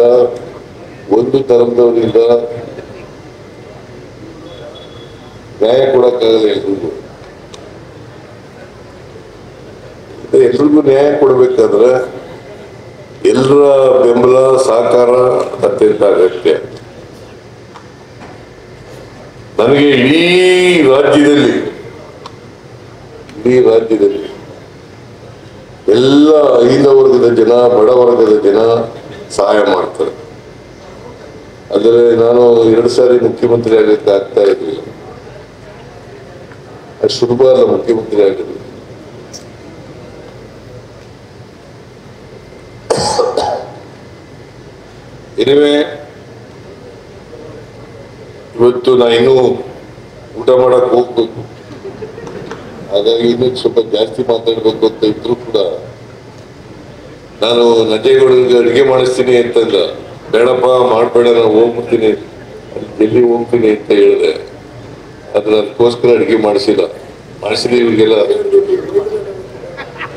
[SPEAKER 2] ಒಂದು ಧರ್ಮದವರಿಂದ ನ್ಯಾಯ ಕೊಡಕ್ಕಾಗಲ್ಲ. ಎಲ್ರಿಗೂ ನ್ಯಾಯ ಕೊಡ್ಬೇಕಾದ್ರೆ ಎಲ್ಲರ ಬೆಂಬಲ, ಸಹಕಾರ ಅತ್ಯಂತ ಅಗತ್ಯ. ನನಗೆ ಇಡೀ ರಾಜ್ಯದಲ್ಲಿ ಎಲ್ಲ ಅಹಿಂದ ವರ್ಗದ ಜನ, ಬಡ ವರ್ಗದ ಜನ ಸಹಾಯ ಮಾಡ್ತಾರೆ. ಆದರೆ ನಾನು 2 ಸಾರಿ ಮುಖ್ಯಮಂತ್ರಿ ಆಗಕ್ಕೆ ಆಗ್ತಾ ಇರಲಿಲ್ಲ. ಅಷ್ಟು ಸುಲಭ ಅಲ್ಲ ಮುಖ್ಯಮಂತ್ರಿ ಆಗಿರಲಿಲ್ಲ. ಇನಿವೆ ಇವತ್ತು ನಾ ಇನ್ನೂ ಊಟ ಮಾಡಕ್ ಹೋಗ್ಬೇಕು. ಹಾಗಾಗಿ ಇನ್ನೂ ಸ್ವಲ್ಪ ಜಾಸ್ತಿ ಮಾತಾಡ್ಬೇಕು ಅಂತ ಇದ್ರು ಕೂಡ ನಾನು ನಂಜೇಗೌಡರಿಗೆ ಅಡುಗೆ ಮಾಡಿಸ್ತೀನಿ ಅಂತಂದ. ಬೇಡಪ್ಪ ಮಾಡಬೇಡ, ನಾನು ಹೋಗ್ಬಿಡ್ತೀನಿ, ಎಲ್ಲಿ ಹೋಗ್ತೀನಿ ಅಂತ ಹೇಳಿದೆ. ಆದ್ರೆ ಅದಕ್ಕೋಸ್ಕರ ಅಡುಗೆ ಮಾಡಿಸಿದೆ ಇವ್ರಿಗೆಲ್ಲ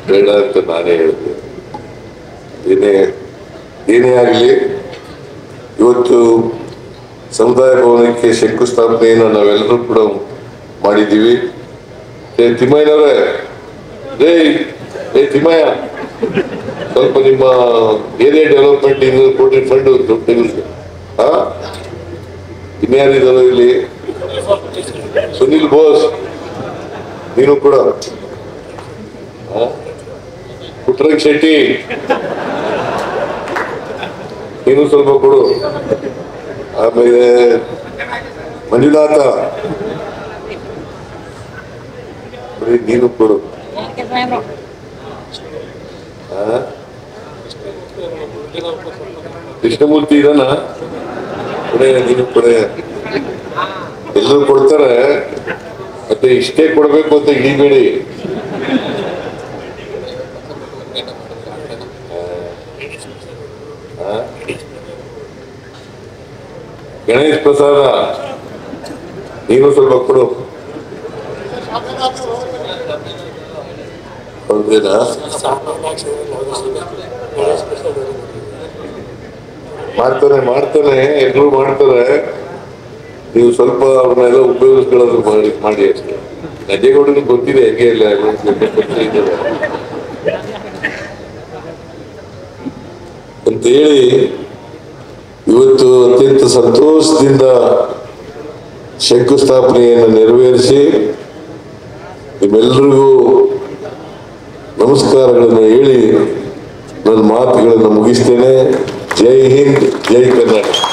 [SPEAKER 2] ಬೇಡ ಅಂತ ನಾನೇ ಹೇಳಿದೆ. ಏನೇ ಆಗಲಿ, ಇವತ್ತು ಸಮುದಾಯ ಭವನಕ್ಕೆ ಶಂಕುಸ್ಥಾಪನೆಯನ್ನು ನಾವೆಲ್ಲರೂ ಕೂಡ ಮಾಡಿದ್ದೀವಿ. ತಿಮ್ಮಯ್ಯನವರೇ, ತಿಮ್ಮಯ್ಯ, ಸ್ವಲ್ಪ ನಿಮ್ಮ ಏರಿಯಾ ಡೆವಲಪ್ಮೆಂಟ್ 200 ಕೋಟಿ ಫಂಡ್ ದುಡ್ಡು. ಇನ್ಯಾರಿದ್ದಾರೆ ಇಲ್ಲಿ? ಸುನಿಲ್ ಬೋಸ್, ನೀನು ಕೂಡ. ಪುಟ್ಟರಂಗ ಶೆಟ್ಟಿ, ನೀನು ಸ್ವಲ್ಪ ಕೊಡು. ಆಮೇಲೆ ಮಂಜುನಾಥ, ನೀನು ಕೊಡು. ಕೃಷ್ಣಮೂರ್ತಿ ಇದನ್ನ ಕೊಡೆ, ನೀನು ಕೊಡೆ. ಎಲ್ಲರೂ ಕೊಡ್ತಾರೆ, ಮತ್ತೆ ಇಷ್ಟೇ ಕೊಡ್ಬೇಕು ಅಂತ ಹಿಡಿಬೇಡಿ. ಗಣೇಶ್ ಪ್ರಸಾದ, ನೀನು ಸ್ವಲ್ಪ ಕೊಡು. ಹೌದೇನಾ? ಮಾಡ್ತಾನೆ, ಎಲ್ಲರೂ ಮಾಡ್ತಾರೆ. ನೀವು ಸ್ವಲ್ಪ ಅವ್ರನ್ನೆಲ್ಲ ಉಪಯೋಗಿಸ್ಕೊಳ್ಳೋದು ಮಾಡಿ ಅಷ್ಟೇ. ನಂಜೇಗೌಡನಿಗೆ ಗೊತ್ತಿದೆ ಹೆಂಗೆ ಇಲ್ಲ ಅಂತೇಳಿ ಇವತ್ತು ಅತ್ಯಂತ ಸಂತೋಷದಿಂದ ಶಂಕುಸ್ಥಾಪನೆಯನ್ನು ನೆರವೇರಿಸಿ ನಿಮ್ಮೆಲ್ಲರಿಗೂ ನಮಸ್ಕಾರಗಳನ್ನು ಹೇಳಿ ನನ್ನ ಮಾತುಗಳನ್ನು ಮುಗಿಸ್ತೇನೆ. ಜೈ ಹಿಂದ್, ಜೈ ಕರ್ನಾಟಕ.